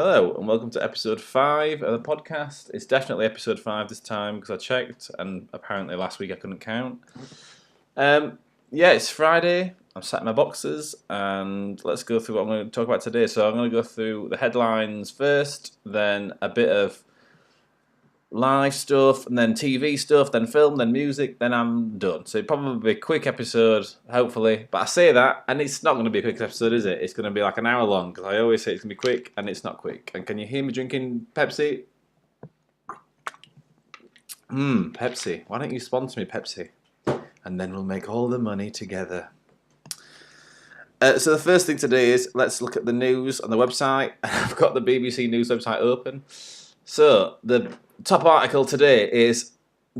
Hello and welcome to episode 5 of the podcast. It's definitely episode 5 this time because I checked and apparently last week I couldn't count. It's Friday. I'm sat in my boxes and let's go through what I'm going to talk about today. So I'm going to go through the headlines first, then a bit of live stuff, and then TV stuff, then film, then music, then I'm done. So it'll probably be a quick episode, hopefully. But I say that, and it's not going to be a quick episode, is it? It's going to be like an hour long, because I always say it's going to be quick, and it's not quick. And can you hear me drinking Pepsi? Pepsi. Why don't you sponsor me, Pepsi? And then we'll make all the money together. So the first thing today is, let's look at the news on the website. I've got the BBC News website open. So the top article today is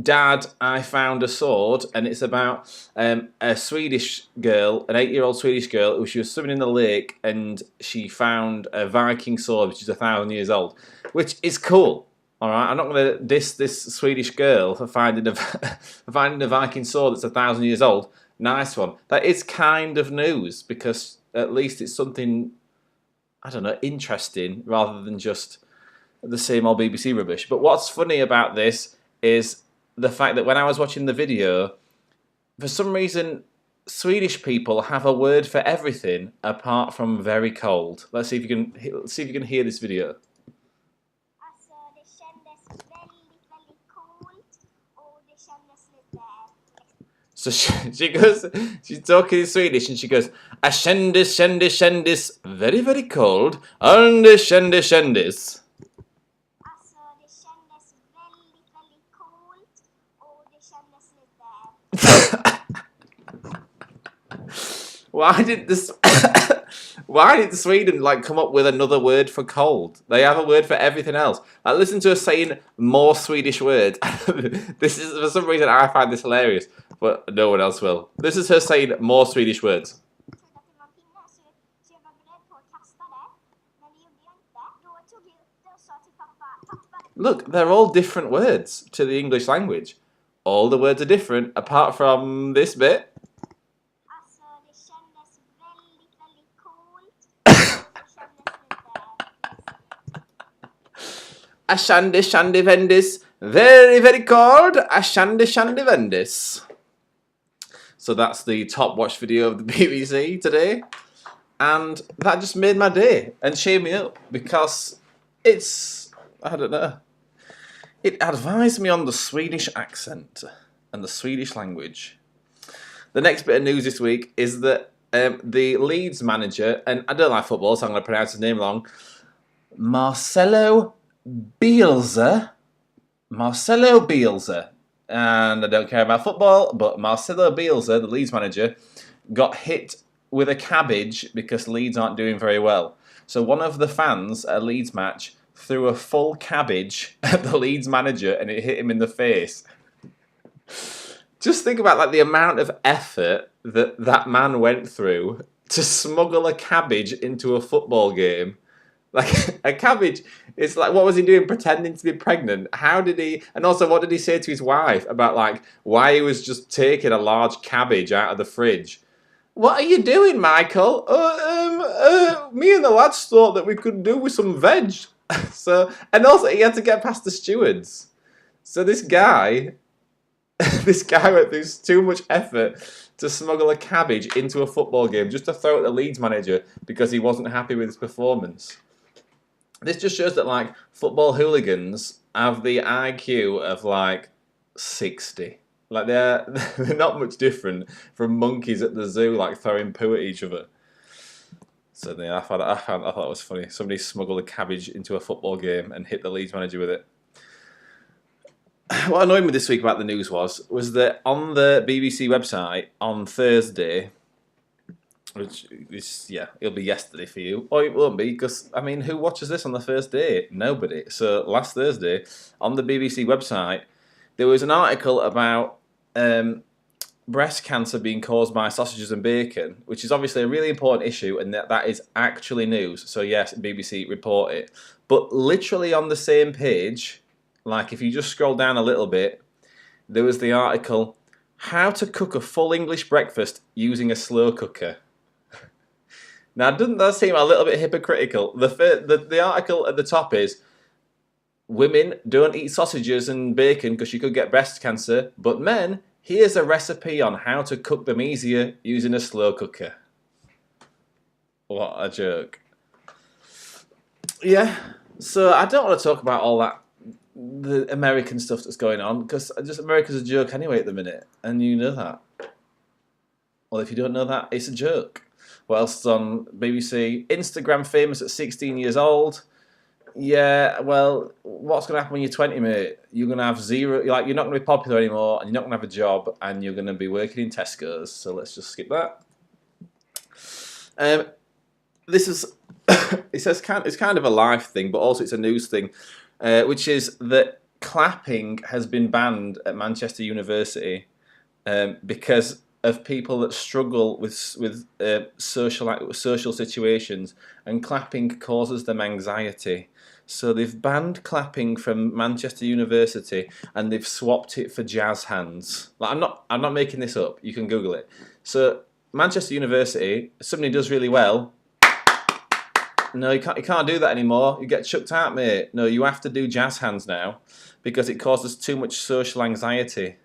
Dad, I found a sword, and it's about a Swedish girl, an 8-year-old Swedish girl, who she was swimming in the lake and she found a Viking sword which is 1,000 years old, which is cool. All right, I'm not going to diss this Swedish girl for finding a Viking sword that's 1,000 years old. Nice one. That is kind of news because at least it's something, I don't know, interesting rather than just the same old BBC rubbish. But what's funny about this is the fact that when I was watching the video, for some reason, Swedish people have a word for everything apart from very cold. Let's see if you can hear this video. Alltså, det kändes väldigt coolt och det kändes lite... So she's talking in Swedish and she goes, "A kändis, very, very cold, and a kändis. Alltså, det kändes väldigt coolt och det kändes lite... Why did Sweden come up with another word for cold? They have a word for everything else. Listen to us saying more Swedish words. This is, for some reason, I find this hilarious, but no one else will. This is her saying more Swedish words. Jag trodde att det var en pinne så jag var beredd på att kasta det. Men det gjorde jag inte. Då tog jag upp det och sa till pappa. Look, they're all different words to the English language. All the words are different, apart from this bit. Alltså, det kändes väldigt coolt och det kändes lite... A shandy vendis, very, very cold. A shandy vendis. So that's the top watched video of the BBC today. And that just made my day and cheered me up because it's, I don't know, it advised me on the Swedish accent and the Swedish language. The next bit of news this week is that the Leeds manager, and I don't like football so I'm going to pronounce his name wrong, Marcelo Bielsa, and I don't care about football, but Marcelo Bielsa, the Leeds manager, got hit with a cabbage because Leeds aren't doing very well. So one of the fans at a Leeds match threw a full cabbage at the Leeds manager and it hit him in the face. Just think about the amount of effort that man went through to smuggle a cabbage into a football game. A cabbage, it's what was he doing pretending to be pregnant? How did he, and also what did he say to his wife about why he was just taking a large cabbage out of the fridge? What are you doing, Michael? Me and the lads thought that we could do with some veg. And also he had to get past the stewards. So this guy went through too much effort to smuggle a cabbage into a football game just to throw at the Leeds manager because he wasn't happy with his performance. This just shows that football hooligans have the IQ of 60. They're not much different from monkeys at the zoo throwing poo at each other. So yeah, I thought that was funny. Somebody smuggled a cabbage into a football game and hit the Leeds manager with it. What annoyed me this week about the news was that on the BBC website on Thursday, which is, it'll be yesterday for you, or it won't be, because, who watches this on the first day? Nobody. So last Thursday, on the BBC website, there was an article about breast cancer being caused by sausages and bacon, which is obviously a really important issue, and that is actually news. So yes, BBC report it. But literally on the same page, if you just scroll down a little bit, there was the article, How to Cook a Full English Breakfast Using a Slow Cooker. Now, doesn't that seem a little bit hypocritical? The article at the top is women don't eat sausages and bacon because you could get breast cancer, but men, here's a recipe on how to cook them easier using a slow cooker. What a joke. Yeah, so I don't want to talk about all that, the American stuff that's going on, because just America's a joke anyway at the minute, and you know that. Well, if you don't know that, it's a joke. What else is on BBC? Instagram famous at 16 years old. Yeah, well, what's going to happen when you're 20, mate? You're going to have zero, like, you're not going to be popular anymore, and you're not going to have a job, and you're going to be working in Tesco's. So let's just skip that. This is, it's kind of a life thing, but also it's a news thing, which is that clapping has been banned at Manchester University because of people that struggle with social situations, and clapping causes them anxiety. So they've banned clapping from Manchester University, and they've swapped it for jazz hands. Like, I'm not making this up. You can Google it. So Manchester University, if somebody does really well, no, you can't do that anymore. You get chucked out, mate. No, you have to do jazz hands now because it causes too much social anxiety.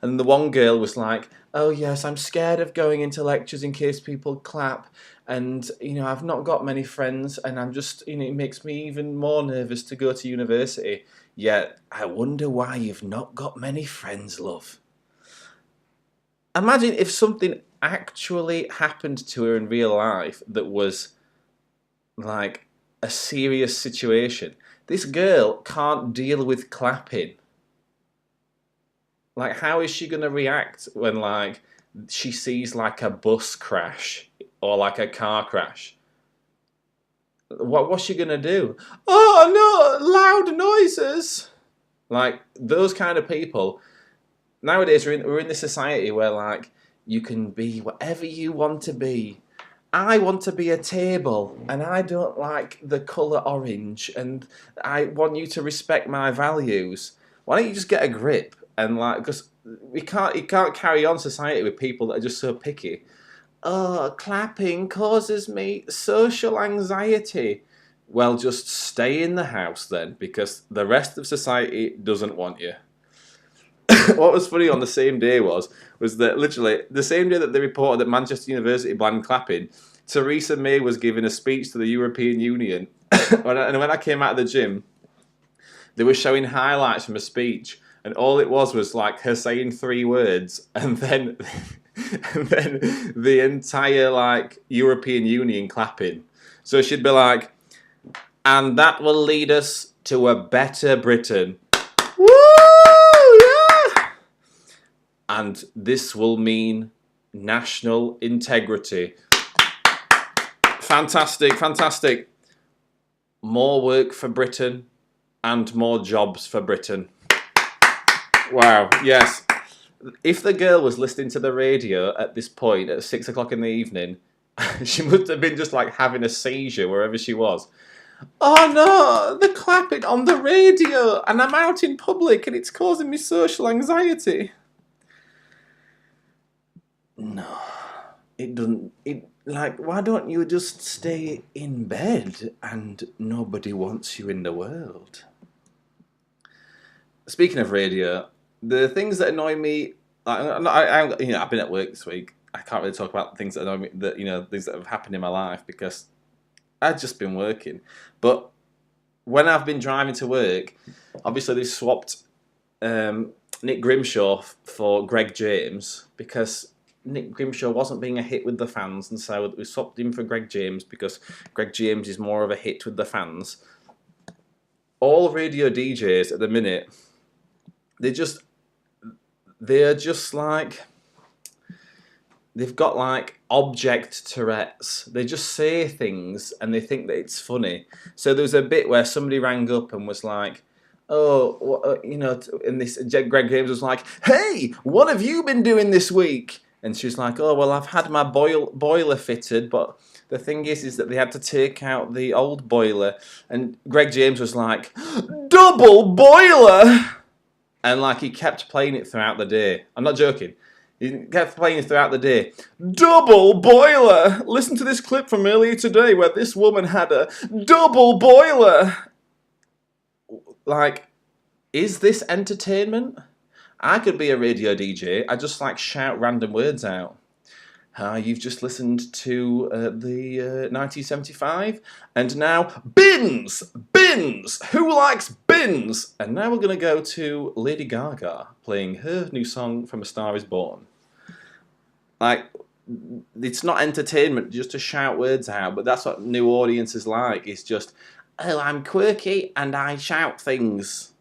And the one girl was like, oh yes, I'm scared of going into lectures in case people clap, and I've not got many friends, and I'm just, it makes me even more nervous to go to university. Yeah, I wonder why you've not got many friends, love. Imagine if something actually happened to her in real life that was like a serious situation. This girl can't deal with clapping. Like, how is she going to react when, like, she sees, like, a bus crash or, like, a car crash? What's she going to do? Oh, no, loud noises. Like, those kind of people. Nowadays, we're in this society where, like, you can be whatever you want to be. I want to be a table, and I don't like the colour orange, and I want you to respect my values. Why don't you just get a grip? And like, because you can't carry on society with people that are just so picky. Oh, clapping causes me social anxiety. Well, just stay in the house then, because the rest of society doesn't want you. What was funny on the same day was that literally the same day that they reported that Manchester University banned clapping, Theresa May was giving a speech to the European Union. And when I came out of the gym, they were showing highlights from a speech. And all it was like her saying 3 words, and then the entire like European Union clapping. So she'd be like, and that will lead us to a better Britain. Woo! Yeah! And this will mean national integrity. Fantastic, fantastic. More work for Britain and more jobs for Britain. Wow, yes. If the girl was listening to the radio at this point at 6 o'clock in the evening, she must have been just like having a seizure wherever she was. Oh no, the clapping on the radio, and I'm out in public and it's causing me social anxiety. No, it doesn't. Why don't you just stay in bed and nobody wants you in the world? Speaking of radio, the things that annoy me, I've been at work this week. I can't really talk about things that annoy me, things that have happened in my life because I've just been working. But when I've been driving to work, obviously they've swapped Nick Grimshaw for Greg James because Nick Grimshaw wasn't being a hit with the fans, and so we swapped him for Greg James because Greg James is more of a hit with the fans. All radio DJs at the minute, they're just like, they've got like object Tourette's. They just say things and they think that it's funny. So there was a bit where somebody rang up and was like, and this Greg James was like, hey, what have you been doing this week? And she was like, oh, well, I've had my boiler fitted, but the thing is that they had to take out the old boiler. And Greg James was like, double boiler! And like he kept playing it throughout the day. I'm not joking. He kept playing throughout the day. Double boiler! Listen to this clip from earlier today where this woman had a double boiler! Like, is this entertainment? I could be a radio DJ. I just like shout random words out. You've just listened to the 1975, and now bins! Bins! Who likes bins? And now we're going to go to Lady Gaga playing her new song from A Star Is Born. Like, it's not entertainment just to shout words out, but that's what new audiences like. It's just, oh, I'm quirky and I shout things.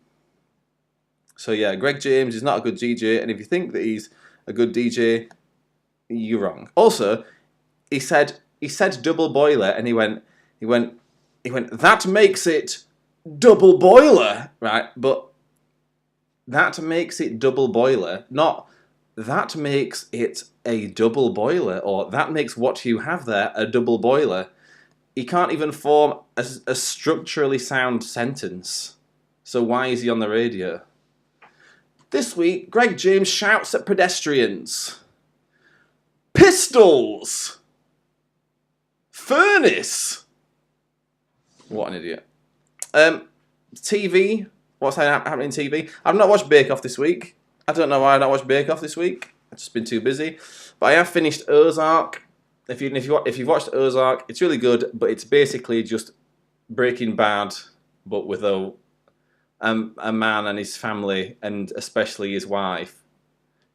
So yeah, Greg James is not a good DJ, and if you think that he's a good DJ, you're wrong. Also, he said double boiler, and he went, that makes it double boiler, right? But that makes it double boiler, not that makes it a double boiler, or that makes what you have there a double boiler. He can't even form a structurally sound sentence. So why is he on the radio? This week, Greg James shouts at pedestrians. Pistols! Furnace! What an idiot. TV. What's happening in TV? I've not watched Bake Off this week. I don't know why I not watched Bake Off this week. I've just been too busy. But I have finished Ozark. If you've watched Ozark, it's really good, but it's basically just Breaking Bad, but with a man and his family, and especially his wife.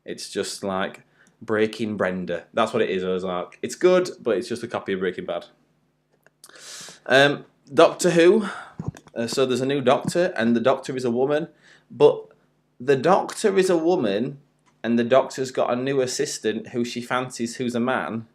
It's just like Breaking Brenda. That's what it is, Ozark. It's good, but it's just a copy of Breaking Bad. Doctor Who. So there's a new Doctor, and the Doctor is a woman, but the Doctor is a woman, and the Doctor's got a new assistant who she fancies who's a man,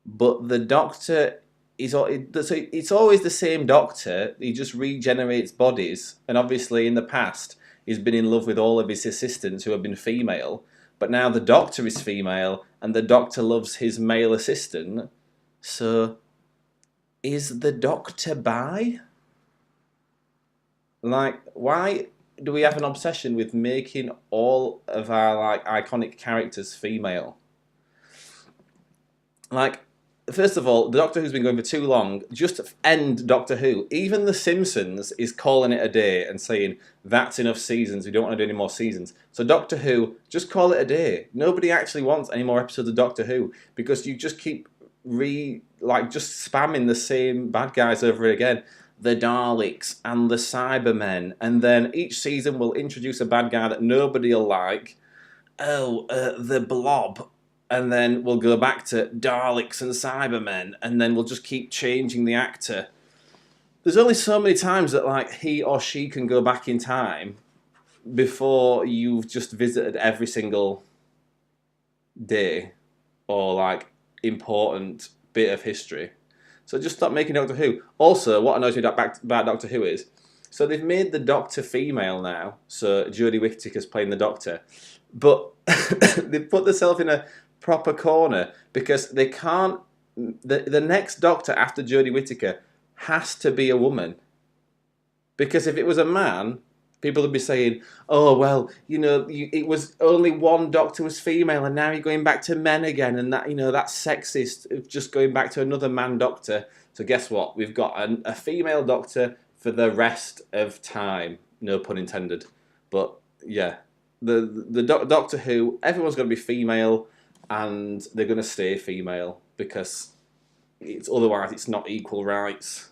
but the Doctor is... It's always the same Doctor. He just regenerates bodies, and obviously in the past he's been in love with all of his assistants who have been female, but now the Doctor is female, and the Doctor loves his male assistant. So, is the Doctor bi? Like, why do we have an obsession with making all of our like iconic characters female? Like, first of all, the Doctor Who's been going for too long. Just end Doctor Who. Even The Simpsons is calling it a day and saying, that's enough seasons, we don't want to do any more seasons. So Doctor Who, just call it a day. Nobody actually wants any more episodes of Doctor Who, because you just keep just spamming the same bad guys over again. The Daleks and the Cybermen, and then each season will introduce a bad guy that nobody will like. The Blob. And then we'll go back to Daleks and Cybermen, and then we'll just keep changing the actor. There's only so many times that like he or she can go back in time before you've just visited every single day or like important bit of history. So just stop making Doctor Who. Also, what annoys me about Doctor Who is, so they've made the Doctor female now, so Jodie Whittaker's playing the Doctor, but they've put themselves in a proper corner because they can't. The next Doctor after Jodie Whittaker has to be a woman, because if it was a man, people would be saying, "Oh well, it was only one Doctor was female, and now you're going back to men again, and that that's sexist. Just going back to another man Doctor." So guess what? We've got a female Doctor for the rest of time. No pun intended. But yeah, the Doctor Who, everyone's going to be female, and they're going to stay female because otherwise it's not equal rights.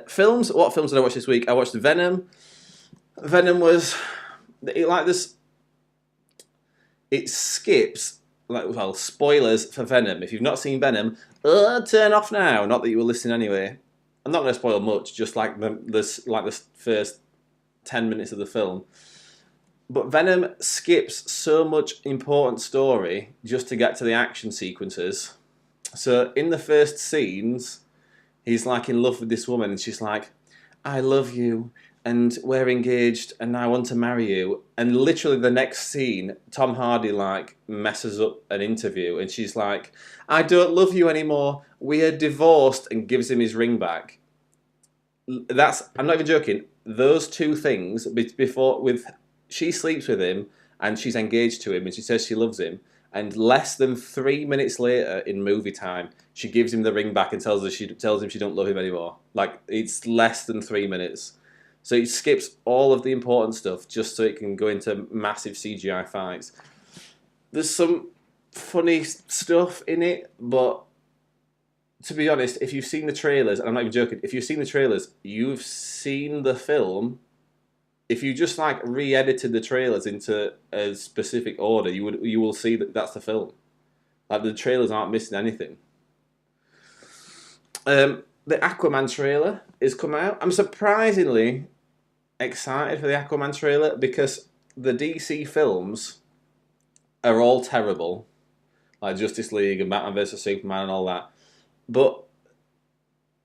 Films. What films did I watch this week? I watched Venom. Venom was like this. It skips spoilers for Venom. If you've not seen Venom, turn off now. Not that you were listening anyway. I'm not going to spoil much. Just like the first 10 minutes of the film. But Venom skips so much important story just to get to the action sequences. So in the first scenes, he's like in love with this woman, and she's like, "I love you, and we're engaged, and I want to marry you." And literally the next scene, Tom Hardy like messes up an interview, and she's like, "I don't love you anymore. We are divorced," and gives him his ring back. I'm not even joking. Those two things before she sleeps with him, and she's engaged to him, and she says she loves him. And less than 3 minutes later, in movie time, she gives him the ring back and tells him she don't love him anymore. Like, it's less than 3 minutes. So it skips all of the important stuff just so it can go into massive CGI fights. There's some funny stuff in it, but to be honest, if you've seen the trailers, and I'm not even joking, if you've seen the trailers, you've seen the film. If you just like re-edited the trailers into a specific order, you will see that that's the film. Like, the trailers aren't missing anything. The Aquaman trailer is come out. I'm surprisingly excited for the Aquaman trailer because the DC films are all terrible, like Justice League and Batman vs Superman and all that. But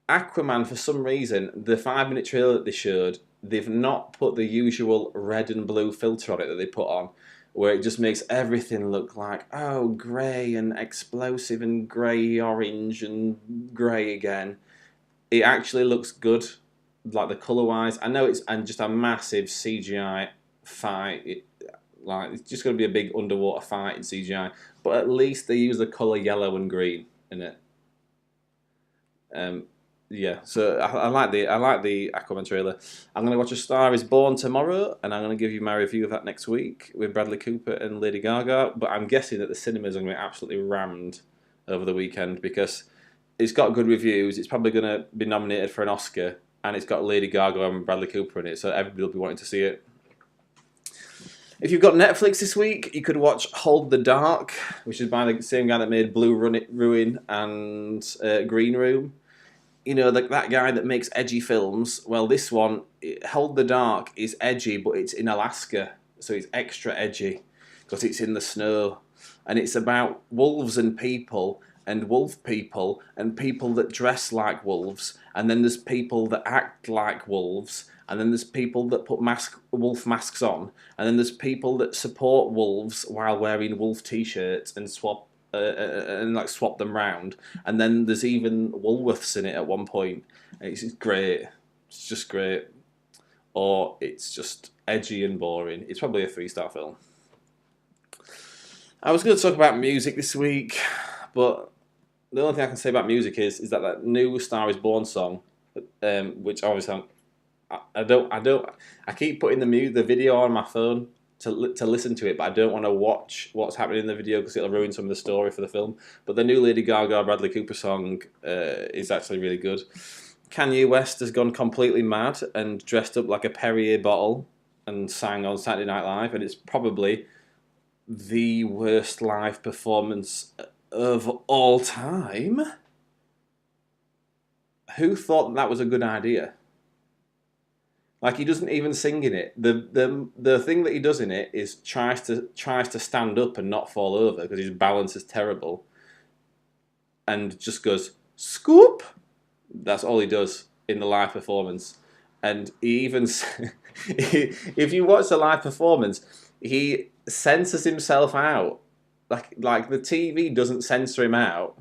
Aquaman, for some reason, the 5-minute trailer that they showed, they've not put the usual red and blue filter on it that they put on, where it just makes everything look like, oh, grey and explosive and grey orange and grey again. It actually looks good, like the colour wise. I know it's and just a massive CGI fight. It's just going to be a big underwater fight in CGI, but at least they use the colour yellow and green in it. Yeah, so I like the Aquaman trailer. I'm going to watch A Star Is Born tomorrow, and I'm going to give you my review of that next week with Bradley Cooper and Lady Gaga. But I'm guessing that the cinemas are going to be absolutely rammed over the weekend because it's got good reviews. It's probably going to be nominated for an Oscar, and it's got Lady Gaga and Bradley Cooper in it, so everybody will be wanting to see it. If you've got Netflix this week, you could watch Hold the Dark, which is by the same guy that made Blue Ruin and Green Room. You know, that guy that makes edgy films. Well, this one, Hold the Dark, is edgy, but it's in Alaska, so it's extra edgy because it's in the snow. And it's about wolves and people wolf people and people that dress like wolves. And then there's people that act like wolves. And then there's people that put wolf masks on. And then there's people that support wolves while wearing wolf t-shirts and swap them round, and then there's even Woolworths in it at one point. It's great. It's just great. Or it's just edgy and boring. It's probably a 3-star film. I was going to talk about music this week, but the only thing I can say about music is that new Star Is Born song, which obviously I keep putting the video on my phone to listen to it, but I don't want to watch what's happening in the video because it'll ruin some of the story for the film. But the new Lady Gaga Bradley Cooper song is actually really good. Kanye West has gone completely mad and dressed up like a Perrier bottle and sang on Saturday Night Live, and it's probably the worst live performance of all time. Who thought that was a good idea? Like, he doesn't even sing in it. The thing that he does in it is tries to stand up and not fall over because his balance is terrible, and just goes scoop. That's all he does in the live performance. And he even if you watch the live performance, he censors himself out. Like the TV doesn't censor him out.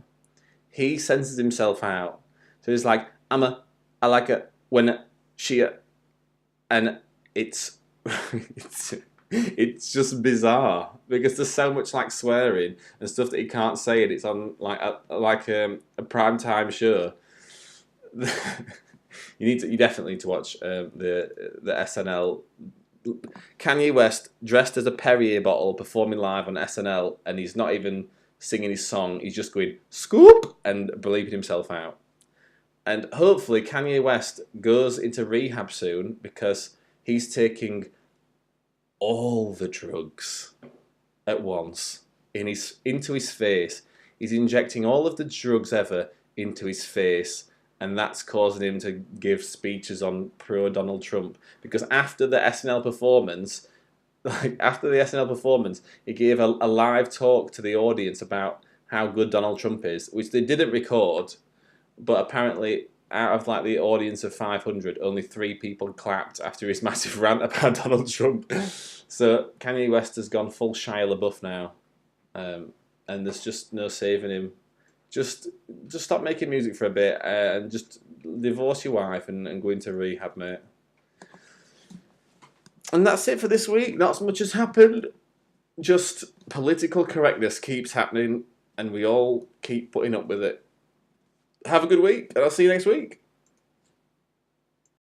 He censors himself out. So he's like, I like it when she. And it's it's just bizarre because there's so much like swearing and stuff that he can't say, and it's on like a primetime show. You definitely need to watch the SNL. Kanye West dressed as a Perrier bottle performing live on SNL, and he's not even singing his song. He's just going scoop and bleeping himself out. And hopefully Kanye West goes into rehab soon because he's taking all the drugs at once into his face. He's injecting all of the drugs ever into his face, and that's causing him to give speeches on pro-Donald Trump. Because after the SNL performance, he gave a live talk to the audience about how good Donald Trump is, which they didn't record. But apparently, out of like the audience of 500, only 3 people clapped after his massive rant about Donald Trump. So Kanye West has gone full Shia LaBeouf now, and there's just no saving him. Just stop making music for a bit and just divorce your wife and go into rehab, mate. And that's it for this week. Not so much has happened. just political correctness keeps happening, and we all keep putting up with it. Have a good week, and I'll see you next week.